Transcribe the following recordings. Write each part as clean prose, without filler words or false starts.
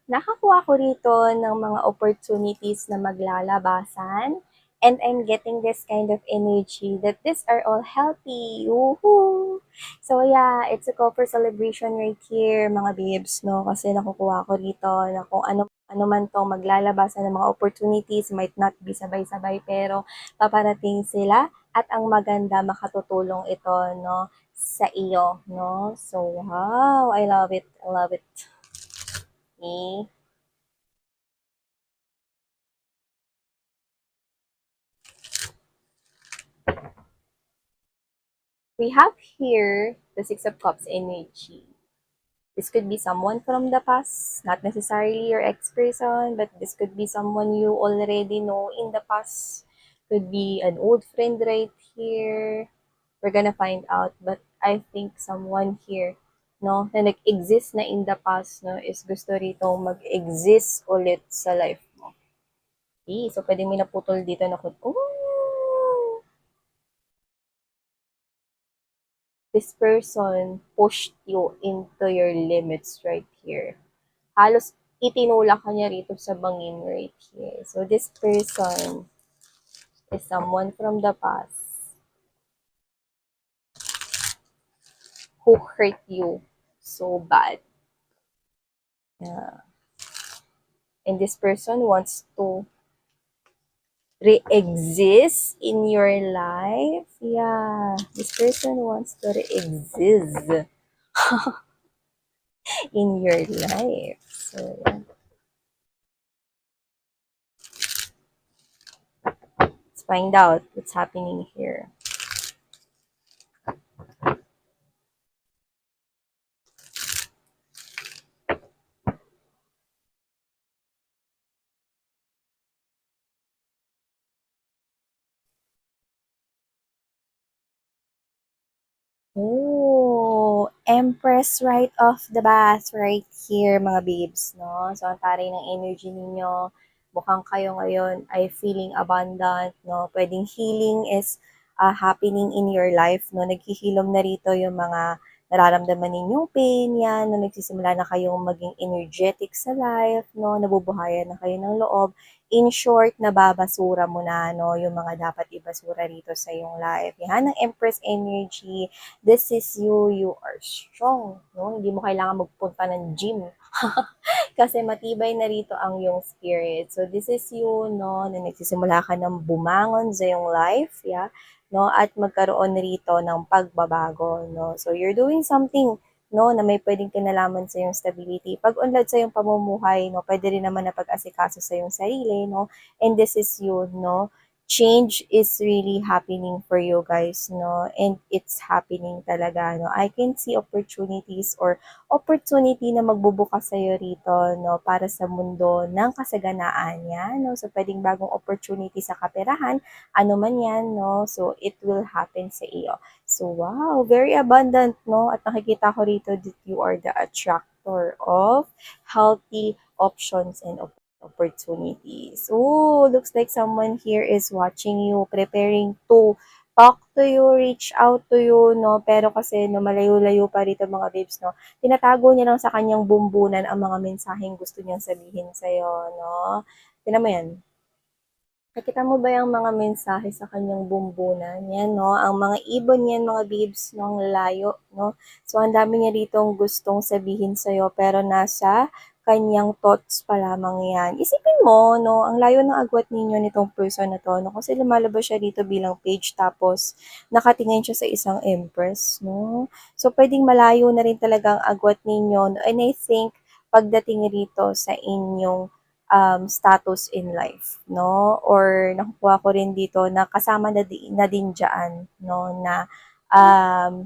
Nakakuha ko rito ng mga opportunities na maglalabasan, and I'm getting this kind of energy that these are all healthy. Woohoo! So yeah, it's a call for celebration right here, mga babes, no? Kasi nakukuha ko rito na kung ano man to maglalabasan ng mga opportunities, might not be sabay-sabay, pero paparating sila at ang maganda makatutulong ito, no, sa iyo, no? So wow, I love it. I love it. Okay. We have here the Six of Cups energy. This could be someone from the past, not necessarily your ex-person, but this could be someone you already know in the past. Could be an old friend right here. We're gonna find out, but I think someone here, no, na nag-exist na in the past, no, is gusto rito mag-exist ulit sa life mo. Okay, so pwede may naputol dito na oh, this person pushed you into your limits right here. Halos itinulak ka niya rito sa bangin right here. So this person is someone from the past who hurt you so bad. Yeah. And this person wants to re-exist in your life. Yeah. This person wants to re-exist in your life. So yeah. Let's find out what's happening here. Oh, Empress right off the bat right here, mga babes, no? So, ang taray ng energy ninyo, mukhang kayo ngayon ay feeling abundant, no? Pwedeng healing is happening in your life, no? Naghihilom na rito yung mga nararamdaman ninyong pain, yan, no? Nagsisimula na kayong maging energetic sa life, no? Nabubuhayan na kayo ng loob. In short, nababasura mo na, no? Yung mga dapat ibasura rito sa iyong life. Yan ang Empress energy. This is you, you are strong, no? Hindi mo kailangan magpunta ng gym kasi matibay na rito ang yung spirit. So this is you, no, na nagsisimula ka ng bumangon sa yung life, yeah, no, at magkaroon rito ng pagbabago, no. So you're doing something, no, na may pwedeng kinalaman sa yung stability. Pag unlad sa yung pamumuhay, no, pwede rin naman na pag-asikaso sa yung sarili, no, and this is you, no, change is really happening for you guys, no? And it's happening talaga, no? I can see opportunities or opportunity na magbubukas sa'yo rito, no? Para sa mundo ng kasaganaan yan, no? So, pwedeng bagong opportunity sa kaperahan, ano man yan, no? So, it will happen sa iyo. So, wow, very abundant, no? At nakikita ko rito that you are the attractor of healthy options and opportunities. Oh, looks like someone here is watching you, preparing to talk to you, reach out to you, no? Pero kasi, no, malayo-layo pa rito mga babes, no? Tinatago niya lang sa kanyang bumbunan ang mga mensaheng gusto niyang sabihin sa'yo, no? Tingnan mo yan. Nakita mo ba yung mga mensahe sa kanyang bumbunan? Yan, no? Ang mga ibon yan, mga babes, no? Ang layo, no? So, ang dami niya ditong gustong sabihin sa'yo, pero nasa kanyang thoughts pa lamang yan. Isipin mo, no? Ang layo ng agwat ninyo nitong person na to, no? Kasi lumalabas siya dito bilang page, tapos nakatingin siya sa isang empress, no? So, pwedeng malayo na rin talaga ang agwat ninyo, no? And I think, pagdating rito sa inyong status in life, no? Or nakukuha ko rin dito na kasama na din dyan, no? Na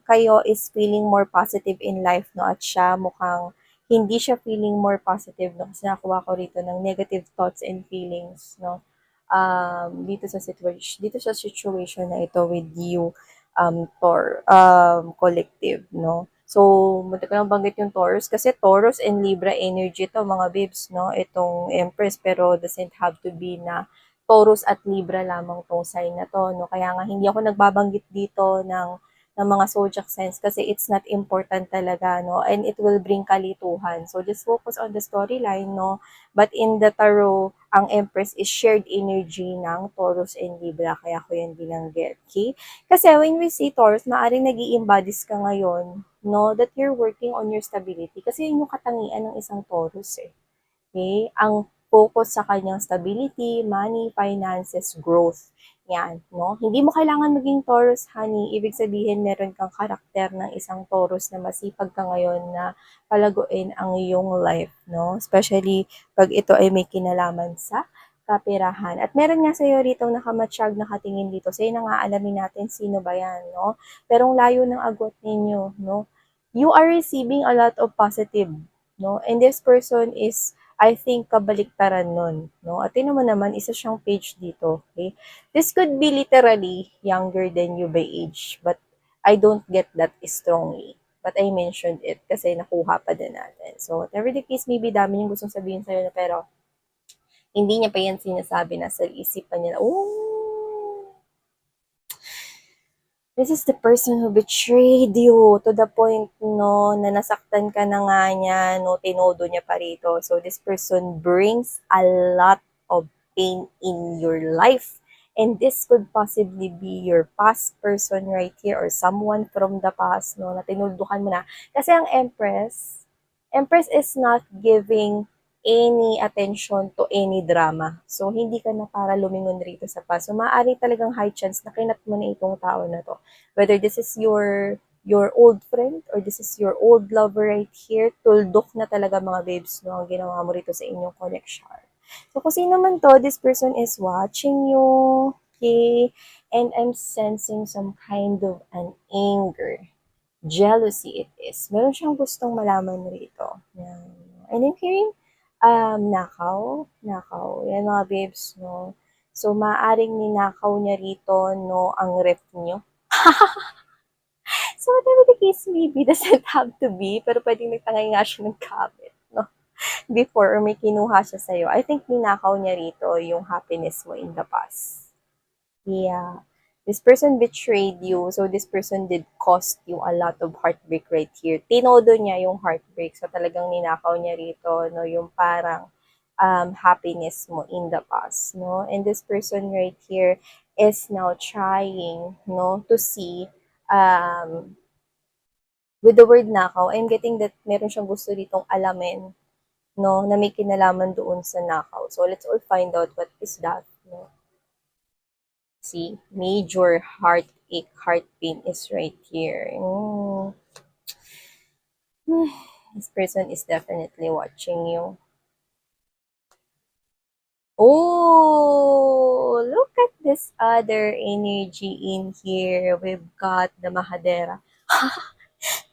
kayo is feeling more positive in life, no? At siya mukhang hindi siya feeling more positive, no? Kasi nakuha ko rito ng negative thoughts and feelings, no? Dito sa situation na ito with you, collective, no? So, muntik ko nang banggit yung Taurus kasi Taurus and Libra energy to mga babes, no? Itong Empress, pero doesn't have to be na Taurus at Libra lamang tong sign na to, no? Kaya nga hindi ako nagbabanggit dito ng ng mga zodiac signs kasi it's not important talaga, no? And it will bring kalituhan. So, just focus on the storyline, no? But in the tarot, ang Empress is shared energy ng Taurus and Libra, kaya ko yan binanggit, okay? Kasi when we see Taurus, maaaring nag-i-embodies ka ngayon, no? That you're working on your stability. Kasi yun yung katangian ng isang Taurus, eh. Okay? Ang focus sa kanyang stability, money, finances, growth. Yan, no? Hindi mo kailangan maging Taurus, honey. Ibig sabihin, meron kang karakter ng isang Taurus na masipag ka ngayon na palaguin ang iyong life, no? Especially pag ito ay may kinalaman sa kapirahan. At meron nga sa'yo rito nakamatsyag nakatingin dito. Sa'yo na nga alamin natin sino ba yan, no? Pero ang layo ng agwat ninyo, no? You are receiving a lot of positive, no? And this person is I think kabaliktaran nun, no? At tingnan mo naman, isa siyang page dito, okay? This could be literally younger than you by age, but I don't get that strongly. But I mentioned it kasi nakuha pa din natin. So, whatever the case may be, dami niyang gustong sabihin sa'yo na pero hindi niya pa yan sinasabi na sa isipan niya na, oh, this is the person who betrayed you to the point, no, na nasaktan ka na nga niya, no, tinodo niya pa rito. So, this person brings a lot of pain in your life. And this could possibly be your past person right here or someone from the past, no, na tinuldukan mo na. Kasi ang Empress is not giving any attention to any drama. So, hindi ka na para lumingon rito sa past. So, maaari talagang high chance na kinat mo na itong tao na to. Whether this is your old friend or this is your old lover right here, tuldok na talaga mga babes, no, ang ginawa mo rito sa inyong connection. So, kung sino man to, this person is watching you, okay? And I'm sensing some kind of an anger. Jealousy it is. Meron siyang gustong malaman rito. Yan. And I'm hearing, nakaw. Yan mga babes, no? So, maaring ninakaw niya rito, no, ang ref niyo. So, whatever the case may be, doesn't have to be, pero pwedeng nagtangay nga siya ng kabit, no? Before, or may kinuha siya sa'yo. I think ninakaw niya rito yung happiness mo in the past. Yeah. This person betrayed you, so this person did cost you a lot of heartbreak right here. Tinodo niya yung heartbreak, so talagang ninakaw niya rito, no, yung parang happiness mo in the past, no? And this person right here is now trying, no, to see with the word nakaw, I'm getting that meron siyang gusto ditong alamin, no, na may kinalaman doon sa nakaw. So, let's all find out what is that, no? See, major heartache, heart pain is right here. Oh. This person is definitely watching you. Oh, look at this other energy in here. We've got the Mahadera.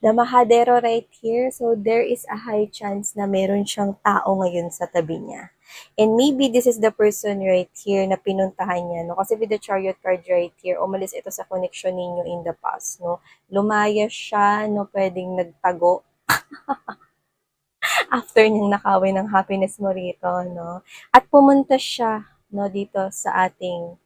The Mahadero right here. So, there is a high chance na meron siyang tao ngayon sa tabi niya. And maybe this is the person right here na pinuntahan niya, no? Kasi with the Chariot card right here, umalis ito sa connection ninyo in the past, no? Lumaya siya, no? Pwedeng nagtago after niyang nakawin ng happiness mo rito, no? At pumunta siya, no, dito sa ating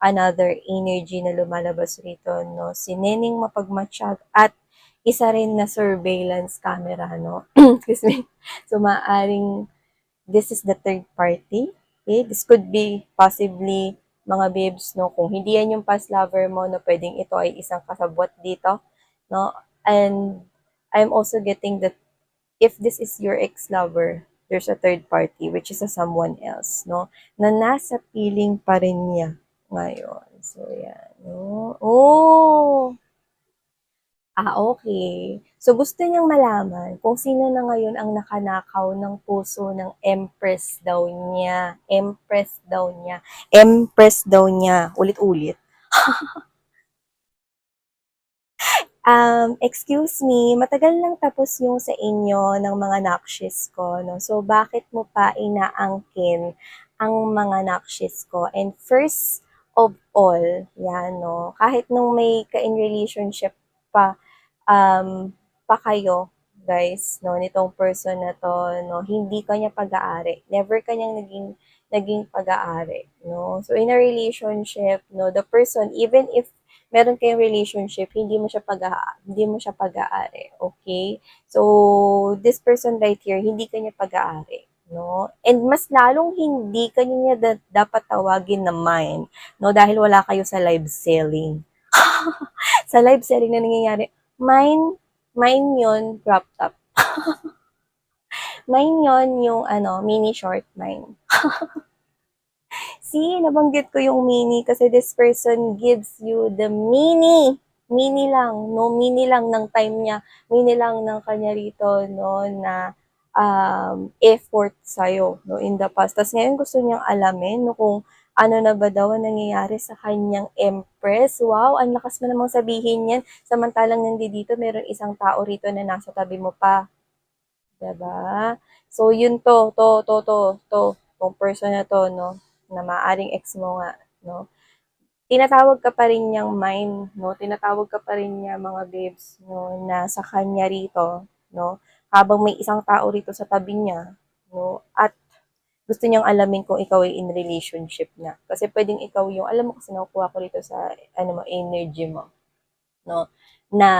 another energy na lumalabas rito, no? Si Nening Mapagmatsyag at isa rin na surveillance camera, no? Excuse me. So, maaring this is the third party. Okay? This could be possibly mga babes, no? Kung hindi yan yung past lover mo, no, pwedeng ito ay isang kasabwat dito, no? And I'm also getting that if this is your ex-lover, there's a third party, which is a someone else, no? Na nasa piling pa rin niya ngayon. So, yan. No? Oh! Okay. So, gusto niyang malaman kung sino na ngayon ang nakanakaw ng puso ng Empress daw niya. Empress daw niya. Empress daw niya. Ulit-ulit. Excuse me, matagal lang tapos yung sa inyo ng mga nakshis ko, no? So, bakit mo pa inaangkin ang mga nakshis ko? And first of all, yan, no? Kahit nung may ka-in relationship pa, pa kayo, guys, no? Nitong person na to, no? Hindi kanya pag-aari. Never kanyang naging pag-aari, no? So, in a relationship, no? The person, even if meron kayong relationship, hindi mo siya pag-aari, okay? So, this person right here, hindi kanya pag-aari, no? And mas lalong hindi kanya niya dapat tawagin na mine, no? Dahil wala kayo sa live selling. Sa live selling na nangyayari, mine yon crop top. Mine yon yung mini short mine. See, nabanggit ko yung mini kasi this person gives you the mini. Mini lang, no? Mini lang ng time niya. Mini lang ng kanya rito, no? Na effort sa'yo, no? In the past. Tapos ngayon gusto niyang alamin, no? Kung ano na ba daw ang nangyayari sa kanyang empress. Wow, ang lakas mo namang sabihin yan. Samantalang nandito, meron isang tao rito na nasa tabi mo pa. Diba? So, yun tong person na to, no? Na maaring ex mo nga, no? Tinatawag ka pa rin niyang mine, no? Tinatawag ka pa rin niya, mga babes, no? Na sa kanya rito, no? Habang may isang tao rito sa tabi niya, no? At gusto niyang alamin kung ikaw ay in relationship na. Kasi pwedeng ikaw yung, alam mo kasi nakukuha ko rito sa, energy mo, no? Na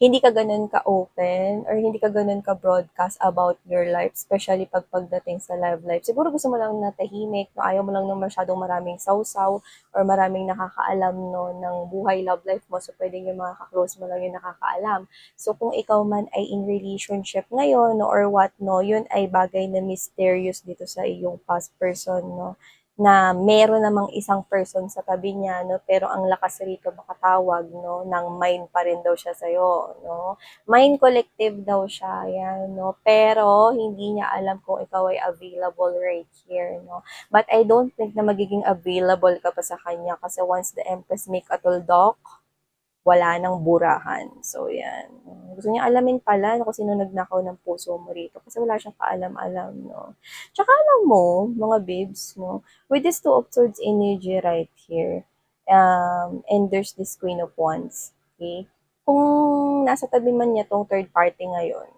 hindi ka ganun ka-open or hindi ka ganun ka-broadcast about your life, especially pagdating sa love life. Siguro gusto mo lang na tahimik, no? Ayaw mo lang ng masyadong maraming sausaw or maraming nakakaalam, no, ng buhay love life mo. So, pwedeng yung mga ka-close mo lang yung nakakaalam. So, kung ikaw man ay in relationship ngayon, no, or what, no, yun ay bagay na mysterious dito sa iyong past person, no, na meron namang isang person sa tabi niya, no, pero ang lakas rito makatawag, no, ng mind pa rin daw siya sa'yo, no. Mind collective daw siya, yan, no, pero hindi niya alam kung ikaw ay available right here, no. But I don't think na magiging available ka pa sa kanya kasi once the Empress make a tuldok, wala nang burahan. So, yan. Gusto niya alamin pala no, kung sino nagnakaw ng puso mo rito kasi wala siyang kaalam-alam, no. Tsaka alam mo, mga babes, no, with this Two of Swords energy right here, and there's this Queen of Wands, okay? Kung nasa tabi man niya tong third party ngayon,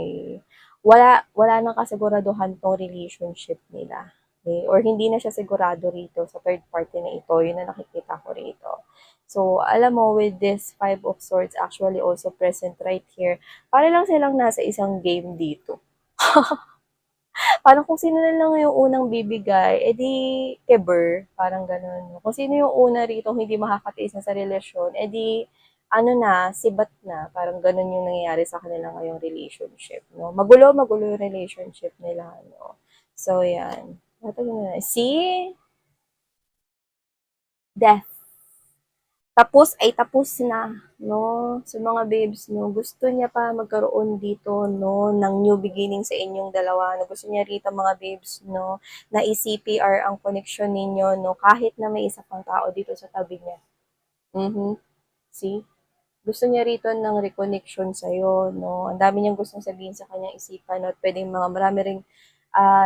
eh, wala nang kasiguraduhan tong relationship nila. Okay? Or hindi na siya sigurado rito sa third party na ito, yun na nakikita ko rito. So, alam mo, with this Five of Swords actually also present right here, para lang silang nasa isang game dito. Parang kung sino na lang yung unang bibigay, edi ever, parang ganun. Kung sino yung una rito hindi makakatiis na sa relasyon, edi ano na, sibat na. Parang ganun yung nangyayari sa kanila ngayong relationship, no? Magulo yung relationship nila, no? So, yan. See? Death. Tapos ay tapos na, no? So mga babes, no, gusto niya pa magkaroon dito, no, ng new beginning sa inyong dalawa. No? Gusto niya rito, mga babes, no, na i-CPR ang connection ninyo, no, kahit na may isa pang tao dito sa tabi niya. Mm-hmm. See? Gusto niya rito ng reconnection sa'yo, no? Ang dami niyang gustong sabihin sa kanyang isipan, no? At pwedeng marami ring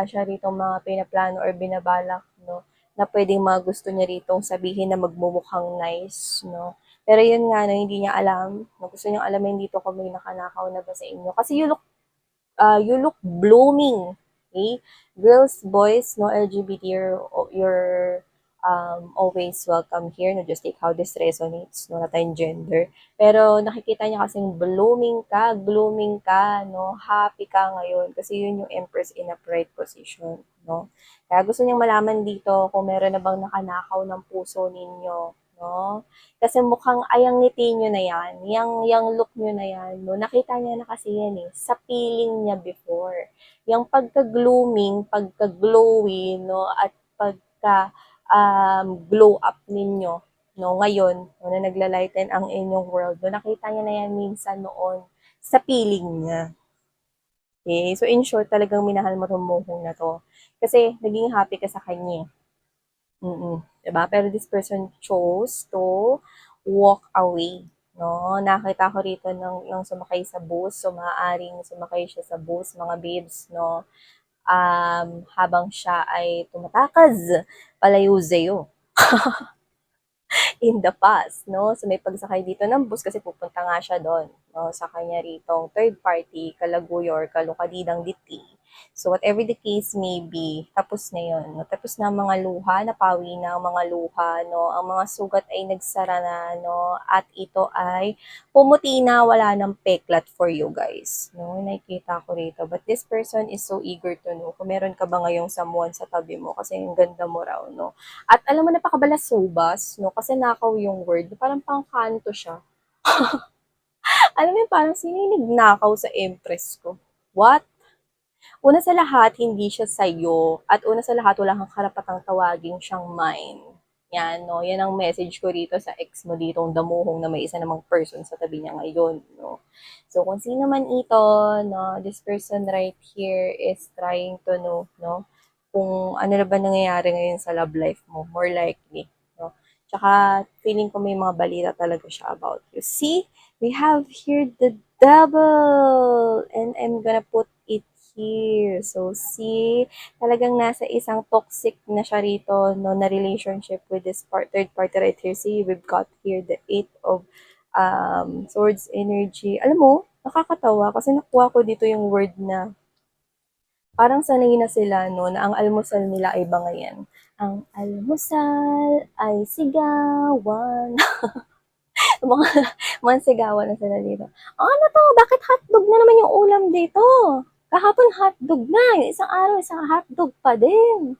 siya rito mga pinaplano or binabalak, no? Na pwedeng mga gusto niya rito sabihin na magmumukhang nice, no? Pero yun nga, no, hindi niya alam. No? Gusto niyang alamin dito kung may nakanakaw na ba sa inyo. Kasi you look blooming. Okay? Girls, boys, no LGBT, you're always welcome here. No, just take how this resonates. No, na tayong gender. Pero nakikita niya kasing blooming ka, no, happy ka ngayon. Kasi yun yung Empress in a bright position, no. Kaya gusto niyang malaman dito kung meron na bang nakanakaw ng puso ninyo, no. Kasi mukhang ayang ngiti nyo na yan, yung look nyo na yan, no? Nakita niya na kasi yan eh, sa feeling niya before. Yung pagka-glooming, pagka-glowy, no? At pagka-glow up ninyo, no? Ngayon, no, na naglalighten ang inyong world, no? Nakita niya na yan minsan noon sa feeling niya. Okay? So, in short, talagang minahal mo itong muhong na to. Kasi, naging happy ka sa kanya. Diba? Pero this person chose to walk away. No? Nakita ko rito ng sumakay sa bus. So, maaaring sumakay siya sa bus, mga babes, no? Habang siya ay tumatakaz palayo sa'yo in the past, no? So, may pagsakay dito ng bus kasi pupunta nga siya doon, no? Sa kanya ritong third party, kalaguyo or kalukadidang diti. So, whatever the case may be, tapos na yun. No? Tapos na ang mga luha, napawi na ang mga luha, no? Ang mga sugat ay nagsara na, no? At ito ay pumuti na, wala ng peklat for you guys. No? Nakikita ko rito. But this person is so eager to know kung meron ka ba ngayong someone sa tabi mo kasi ang ganda mo raw, no? At alam mo, napakabalasubas, no? Kasi nakaw yung word. Parang pangkanto siya. Alam mo yung parang sino yung nagnakaw sa Empress ko? What? Una sa lahat, hindi siya sa'yo. At una sa lahat, wala kang karapatang tawagin siyang mine. Yan, no? Yan ang message ko dito sa ex mo dito, damuhong na may isa namang person sa tabi niya ngayon, no? So, kung sino man ito, no, this person right here is trying to know, no, kung ano na ba nangyayari ngayon sa love life mo, more likely, no? Tsaka, feeling ko may mga balita talaga siya about you. See, we have here the devil! And I'm gonna put it here. So, see, talagang nasa isang toxic na siya rito, no, na relationship with this third party right here. See, we've got here the 8 of swords energy. Alam mo, nakakatawa kasi nakuha ko dito yung word na parang sanay na sila, no, na ang almusal nila ay bangayan. Ang almusal ay sigawan. mga, mga sigawan na sila dito. Ano to? Bakit hotdog na naman yung ulam dito? Kahapon hotdog na. Isang araw, isang hotdog pa din.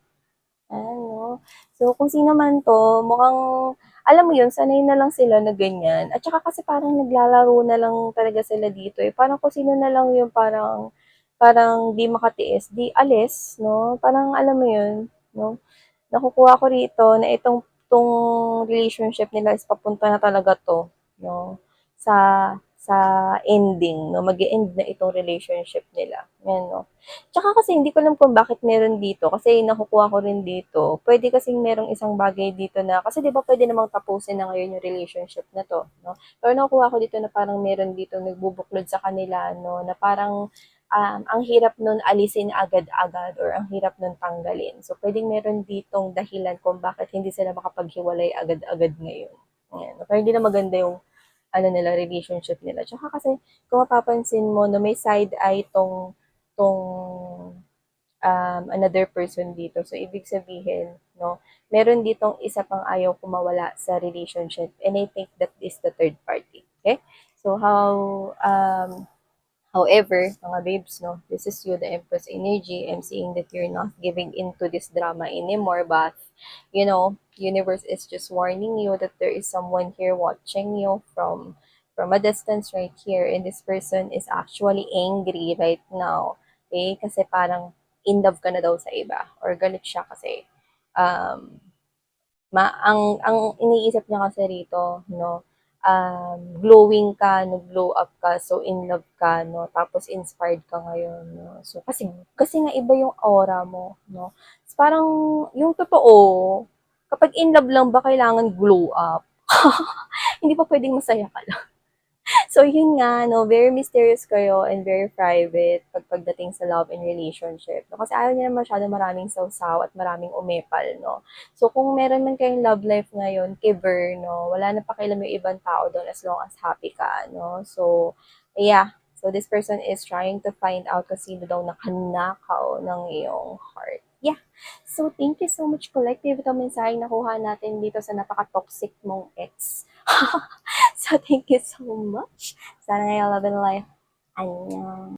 Ano? So, kung sino man to, mukhang, alam mo yun, sanay na lang sila na ganyan. At saka kasi parang naglalaro na lang talaga sila dito. Eh. Parang kung sino na lang yung parang di makatiis, di alis, no? Parang alam mo yun, no? Nakukuha ko rito na tong relationship nila is papunta na talaga to, no? Sa sa ending, no? Mag-e-end na itong relationship nila. Yan, no? Tsaka kasi hindi ko alam kung bakit meron dito. Kasi nakukuha ko rin dito. Pwede kasing merong isang bagay dito na, kasi di ba pwede namang tapusin na ngayon yung relationship na to, no? Pero nakukuha ko dito na parang meron dito nagbubuklod sa kanila, no? Na parang ang hirap nun alisin agad-agad or ang hirap nun tanggalin. So, pwedeng meron ditong dahilan kung bakit hindi sila makapaghiwalay agad-agad ngayon. Ayan. Pero hindi na maganda yung nila, relationship nila. Tsaka kasi, kung mapapansin mo, no, may side eye tong another person dito. So, ibig sabihin, no, meron ditong isa pang ayaw kumawala sa relationship. And I think that is the third party. Okay? So, however, mga babes, no, this is you, the Empress energy. I'm seeing that you're not giving into this drama anymore, but, universe is just warning you that there is someone here watching you from a distance right here, and this person is actually angry right now. Okay? Kasi parang in love ka na daw sa iba, or galit siya kasi, um, ang iniisip niya kasi rito, no, glowing ka, nag-glow up ka, so in love ka, no, tapos inspired ka ngayon, no. So, kasi nga iba yung aura mo, no. So, parang, yung totoo, kapag in love lang ba kailangan glow up? Hindi pa pwedeng masaya ka lang. So, yun nga, no, very mysterious kayo and very private pagdating sa love and relationship. No? Kasi ayaw niya na masyado maraming sawsaw at maraming umepal, no. So, kung meron man kayong love life ngayon, kiver, no, wala na pakialam yung ibang tao doon as long as happy ka, no. So, yeah. So, this person is trying to find out kung sino daw nakanakaw ng iyong heart. Yeah. So, thank you so much, Collective. Ito mensaheng nakuha natin dito sa napaka-toxic mong ex. So, thank you so much. Sana ngayong love and life. Annyeong.